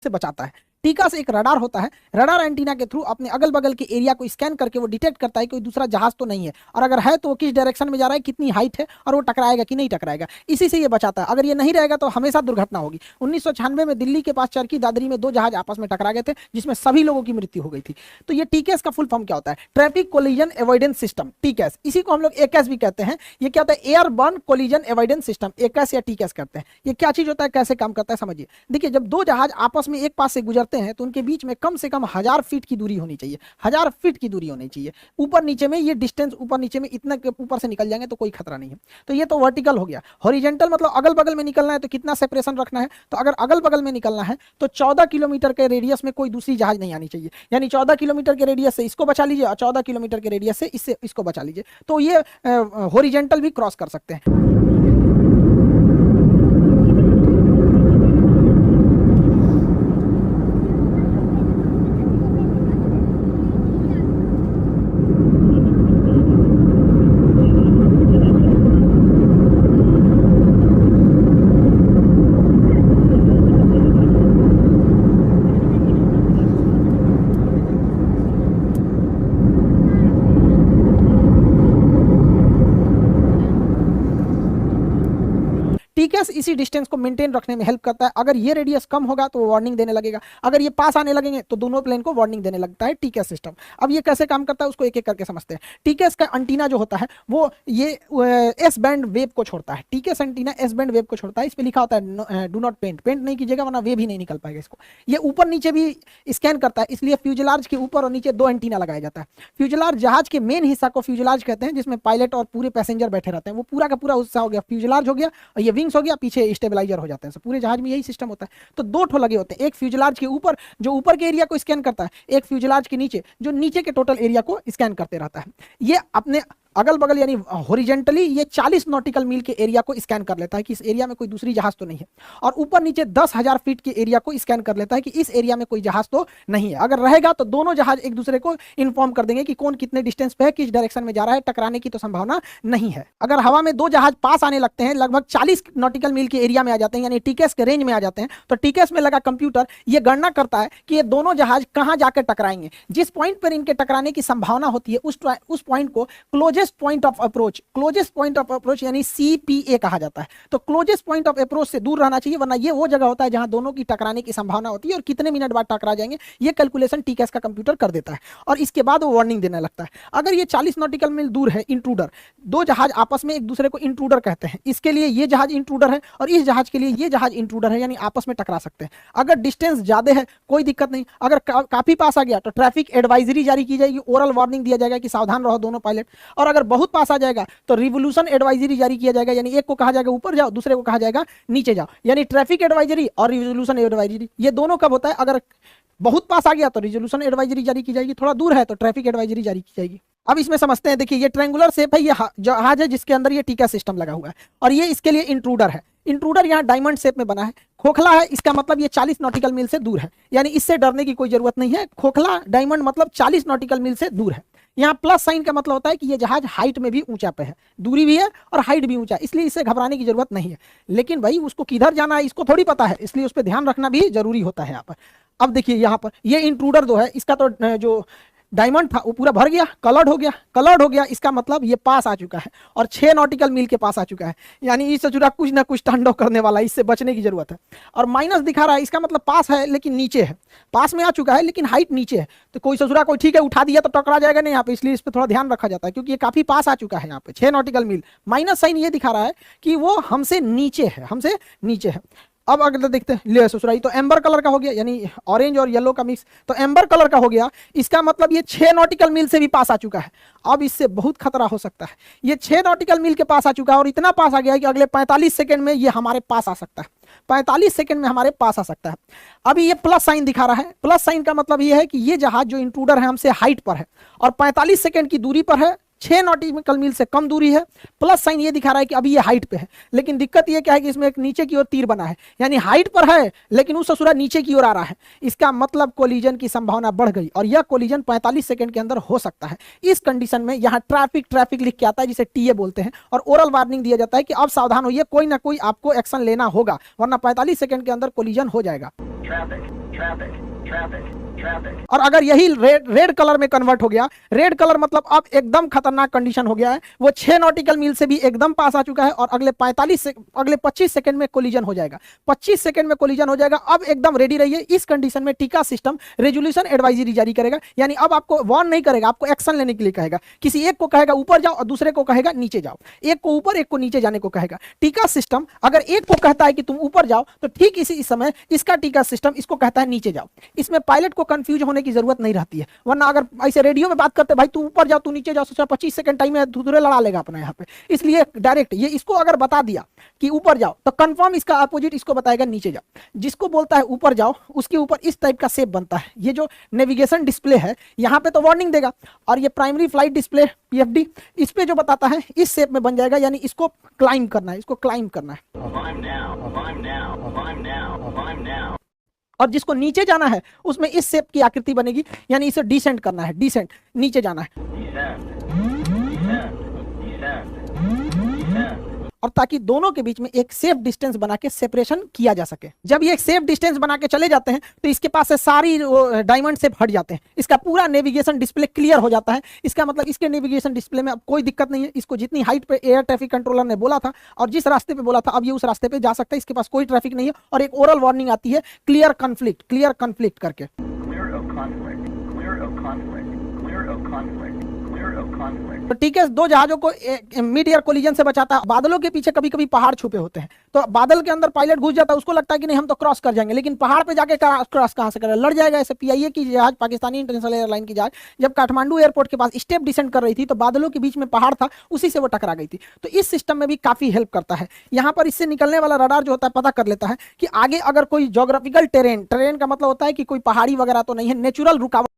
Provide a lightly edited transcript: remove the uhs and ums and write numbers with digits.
से बचाता है। टीकास एक रडार होता है, रडार एंटीना के थ्रू अपने अगल बगल के एरिया को स्कैन करके वो डिटेक्ट करता है कोई दूसरा जहाज तो नहीं है, और अगर है तो वो किस डायरेक्शन में जा रहा है, कितनी हाइट है, और वो टकराएगा कि नहीं टकराएगा, इसी से ये बचाता है। अगर ये नहीं रहेगा तो हमेशा दुर्घटना होगी। 1996 में दिल्ली के पास चरखी दादरी में 2 जहाज आपस में टकरा गए थे, जिसमें सभी लोगों की मृत्यु हो गई थी। तो ये टीकेएस का फुल फॉर्म क्या होता है? Traffic collision avoidance system, TKS. इसी को हम लोग एकेएस भी कहते हैं। ये क्या होता है? Airborne collision avoidance system, AKS या टीकेएस कहते हैं। ये क्या चीज होता है, कैसे काम करता है, समझिए। देखिए, जब 2 जहाज आपस में एक पास से गुजरते हैं तो उनके बीच में कम से कम 1000 फीट की दूरी होनी चाहिए, 1000 फीट की दूरी होनी चाहिए। ऊपर नीचे में ये डिस्टेंस, ऊपर नीचे में इतना ऊपर से निकल जाएंगे तो कोई खतरा नहीं है। तो ये तो वर्टिकल हो गया। हॉरिजॉन्टल मतलब अगल बगल में निकलना है तो कितना सेपरेशन रखना है? तो अगर अगल बगल में निकलना है तो 14 किलोमीटर के रेडियस में कोई दूसरी जहाज नहीं आनी चाहिए। यानी 14 किलोमीटर के रेडियस से इसको बचा लीजिए और 14 किलोमीटर के रेडियस से इसको बचा लीजिए, तो ये हॉरिजॉन्टल भी क्रॉस कर सकते हैं। टीकेएस इसी डिस्टेंस को मेंटेन रखने में हेल्प करता है। अगर ये रेडियस कम होगा तो वार्निंग देने लगेगा, अगर ये पास आने लगेंगे तो दोनों प्लेन को वार्निंग देने लगता है टीकेएस सिस्टम। अब ये कैसे काम करता है उसको एक एक करके समझते हैं। टीकेएस का एंटीना जो होता है वो ये एस बैंड वेव को छोड़ता है। TKS antenna S band wave को छोड़ता है। इस पे लिखा होता है डू नॉट पेंट, पेंट नहीं कीजिएगा वरना वेव ही नहीं निकल पाएगा इसको। ये ऊपर नीचे भी स्कैन करता है, इसलिए फ्यूजलार्ज के ऊपर और नीचे 2 एंटीना लगाया जाता है। फ्यूजलार्ज जहाज के मेन हिस्सा को फ्यूजलार्ज कहते हैं, जिसमें पायलट और पूरे पैसेंजर बैठे रहते हैं। वो पूरा का पूरा हिस्सा हो गया फ्यूजलार्ज हो गया, और ये विंग्स हो गया, पीछे स्टेबलाइजर हो जाते हैं। पूरे जहाज में यही सिस्टम होता है। तो 2 ठो लगे होते हैं, एक फ्यूजलार्ज के ऊपर जो ऊपर के एरिया को स्कैन करता है, एक फ्यूजलार्ज के नीचे जो नीचे के टोटल एरिया को स्कैन करते रहता है। ये अपने अगल बगल यानी हॉरिजॉन्टली ये 40 नॉटिकल मील के एरिया को स्कैन कर लेता है कि इस एरिया में कोई दूसरी जहाज तो नहीं है, और ऊपर नीचे 10,000 फीट के एरिया को स्कैन कर लेता है कि इस एरिया में कोई जहाज तो नहीं है। अगर रहेगा तो दोनों जहाज एक दूसरे को इन्फॉर्म कर देंगे कि कौन कितने डिस्टेंस पे है, किस डायरेक्शन में जा रहा है, टकराने की तो संभावना नहीं है। अगर हवा में 2 जहाज पास आने लगते हैं, लगभग 40 नॉटिकल मील के एरिया में आ जाते हैं, यानी टीकेएस के रेंज में आ जाते हैं, तो टीकेएस में लगा कंप्यूटर ये गणना करता है कि ये दोनों जहाज कहां जाकर टकराएंगे। जिस पॉइंट पर इनके टकराने की संभावना होती है उस पॉइंट को closest point of closest point of approach यानी सीपीए कहा जाता है। तो क्लोजेस्ट पॉइंट ऑफ अप्रोच से दूर रहना चाहिए, वरना ये वो जगह होता है जहां दोनों की टकराने की संभावना होती है, और कितने मिनट बाद टकरा जाएंगे ये कैलकुलेशन टीकेएस का कंप्यूटर कर देता है, और इसके बाद वो वार्निंग देने लगता है। अगर ये 40 नॉटिकल मील दूर है, इंट्रूडर, 2 जहाज आपस में एक दूसरे को इंट्रूडर कहते हैं, इसके लिए ये जहाज इंट्रूडर है और इस जहाज के लिए ये जहाज इंट्रूडर है, यानी आपस में टकरा सकते हैं। अगर डिस्टेंस ज्यादा है कोई दिक्कत नहीं, अगर काफी पास आ गया तो ट्रैफिक एडवाइजरी जारी की जाएगी, ओरल वार्निंग दिया जाएगा कि सावधान रहो दोनों पायलट, और अगर बहुत पास आ जाएगा तो रिवोल्यूशन एडवाइजरी जारी किया जाएगा, यानी एक को कहा जाएगा ऊपर जाओ, दूसरे को कहा जाएगा नीचे जाओ। यानी ट्रैफिक एडवाइजरी और रिवोल्यूशन एडवाइजरी ये दोनों कब होता है? अगर बहुत पास आ गया तो रिवोल्यूशन एडवाइजरी जारी की जाएगी, थोड़ा दूर है तो ट्रैफिक एडवाइजरी जारी की जाएगी। अब इसमें समझते हैं। देखिए, ये ट्रायंगुलर शेप है, ये जहाज है जिसके अंदर ये टीकेएस सिस्टम लगा हुआ है, और ये इसके लिए इंट्रूडर है। इंट्रूडर यहाँ डायमंड शेप में बना है, खोखला है, इसका मतलब ये 40 नॉटिकल मील से दूर है, यानी इससे डरने की कोई जरूरत नहीं है। खोखला डायमंड मतलब 40 नॉटिकल मील से दूर है। यहाँ प्लस साइन का मतलब होता है कि ये जहाज हाइट में भी ऊंचा पे है, दूरी भी है और हाइट भी ऊंचा, इसलिए इससे घबराने की जरूरत नहीं है। लेकिन भाई उसको किधर जाना है इसको थोड़ी पता है, इसलिए उस पर ध्यान रखना भी जरूरी होता है यहाँ पर। अब देखिए यहाँ पर ये इंट्रूडर जो है, इसका तो जो डायमंड था वो पूरा भर गया, कलर्ड हो गया, इसका मतलब ये पास आ चुका है और 6 नॉटिकल मील के पास आ चुका है, यानी इससे जुड़ा कुछ ना कुछ तांडव करने वाला है, इससे बचने की जरूरत है। और माइनस दिखा रहा है, इसका मतलब पास है लेकिन नीचे है, पास में आ चुका है लेकिन हाइट नीचे है। तो कोई ससुरा कोई ठीक है उठा दिया तो टकरा जाएगा नहीं यहाँ पे, इसलिए इस पर थोड़ा ध्यान रखा जाता है, क्योंकि ये काफी पास आ चुका है यहाँ पे 6 नॉटिकल मील। माइनस साइन ये दिखा रहा है कि वो हमसे नीचे है। अब अगर देखते हैं ले ससुराई, तो एम्बर कलर का हो गया, यानी ऑरेंज और येलो का मिक्स, तो एम्बर कलर का हो गया, इसका मतलब ये 6 नॉटिकल मील से भी पास आ चुका है। अब इससे बहुत खतरा हो सकता है। ये 6 नॉटिकल मील के पास आ चुका है और इतना पास आ गया है कि अगले 45 सेकंड में ये हमारे पास आ सकता है, 45 सेकंड में हमारे पास आ सकता है। अभी ये प्लस साइन दिखा रहा है, प्लस साइन का मतलब ये है कि ये जहाज जो इंट्रूडर है हमसे हाइट पर है और 45 सेकंड की दूरी पर है, 6 नॉटिकल मील से कम दूरी है। प्लस साइन ये दिखा रहा है कि अभी ये हाइट पे है, लेकिन दिक्कत ये क्या है कि इसमें एक नीचे की ओर तीर बना है, यानी हाइट पर है लेकिन उस ससुरा नीचे की ओर आ रहा है। इसका मतलब कोलिजन की संभावना बढ़ गई और यह कोलिजन 45 सेकंड के अंदर हो सकता है। इस कंडीशन में यहाँ ट्रैफिक लिख के आता है, जिसे टीए बोलते हैं, और ओरल वार्निंग दिया जाता है कि अब सावधान होइए, कोई ना कोई आपको एक्शन लेना होगा वरना 45 सेकंड के अंदर कोलिजन हो जाएगा। और अगर यही रेड कलर में कन्वर्ट हो गया, रेड कलर मतलब अब एकदम खतरनाक कंडीशन हो गया है, वो 6 नॉटिकल मील से भी एकदम पास आ चुका है और अगले 25 सेकंड में कोलिजन हो जाएगा। 25 सेकंड में कोलिजन हो जाएगा। अब एकदम रेडी रहिए। इस कंडीशन में टीका सिस्टम रेजोल्यूशन एडवाइजरी जारी करेगा, यानी अब आपको वार्न नहीं करेगा, आपको एक्शन लेने के लिए कहेगा। किसी एक को कहेगा ऊपर जाओ और दूसरे को कहेगा नीचे जाओ, एक को ऊपर एक को नीचे जाने को कहेगा। टीका सिस्टम अगर एक को कहता है कि तुम ऊपर जाओ तो ठीक इसी समय इसका टीका सिस्टम इसको कहता है नीचे जाओ। इसमें पायलट को कंफ्यूज होने की जरूरत नहीं रहती है, वरना अगर ऐसे रेडियो में बात करते भाई तू ऊपर जाओ तू नीचे जाओ, सोचा 25 सेकंड टाइम है, दूसरे लड़ा लेगा अपना यहाँ पे। इसलिए डायरेक्ट ये इसको अगर बता दिया कि ऊपर जाओ तो कंफर्म इसका अपोजिट इसको बताएगा नीचे जाओ। जिसको बोलता है ऊपर जाओ उसके ऊपर इस टाइप का शेप बनता है। ये जो नेविगेशन डिस्प्ले है यहाँ पे तो वार्निंग देगा, और ये प्राइमरी फ्लाइट डिस्प्ले पीएफडी इस पे जो बताता है इस शेप में बन जाएगा, यानी इसको क्लाइम करना है, इसको क्लाइम करना है। और जिसको नीचे जाना है उसमें इस शेप की आकृति बनेगी, यानी इसे डिसेंट करना है, डिसेंट नीचे जाना है। और ताकि दोनों के बीच में एक सेफ डिस्टेंस बना के सेपरेशन किया जा सके। जब ये एक सेफ डिस्टेंस बना के चले जाते हैं तो इसके पास से सारी डायमंड शेप हट जाते हैं, इसका पूरा नेविगेशन डिस्प्ले क्लियर हो जाता है। इसका मतलब इसके नेविगेशन डिस्प्ले में अब कोई दिक्कत नहीं है। इसको जितनी हाइट पे एयर ट्रैफिक कंट्रोलर ने बोला था और जिस रास्ते पे बोला था अब ये उस रास्ते पे जा सकता है, इसके पास कोई ट्रैफिक नहीं है। और एक ओरल वार्निंग आती है क्लियर कॉन्फ्लिक्ट करके। तो टीकेएस दो जहाजों को मिड एयर कोलिजन से बचाता है। बादलों के पीछे कभी कभी पहाड़ छुपे होते हैं, तो बादल के अंदर पायलट घुस जाता है, उसको लगता है कि नहीं हम तो क्रॉस कर जाएंगे, लेकिन पहाड़ पे जाके क्रॉस कहां से करें, लड़ जाएगा। ऐसे पीआईए की जहाज, पाकिस्तानी इंटरनेशनल एयरलाइन की जहाज जब काठमांडू एयरपोर्ट के पास स्टेप डिसेंड कर रही थी तो बादलों के बीच में पहाड़ था, उसी से वो टकरा गई थी। तो इस सिस्टम में भी काफी हेल्प करता है। यहाँ पर इससे निकलने वाला रडार जो होता है पता कर लेता है कि आगे अगर कोई ज्योग्राफिकल टेरेन का मतलब होता है कि कोई पहाड़ी वगैरह तो नहीं है, नेचुरल रुकावट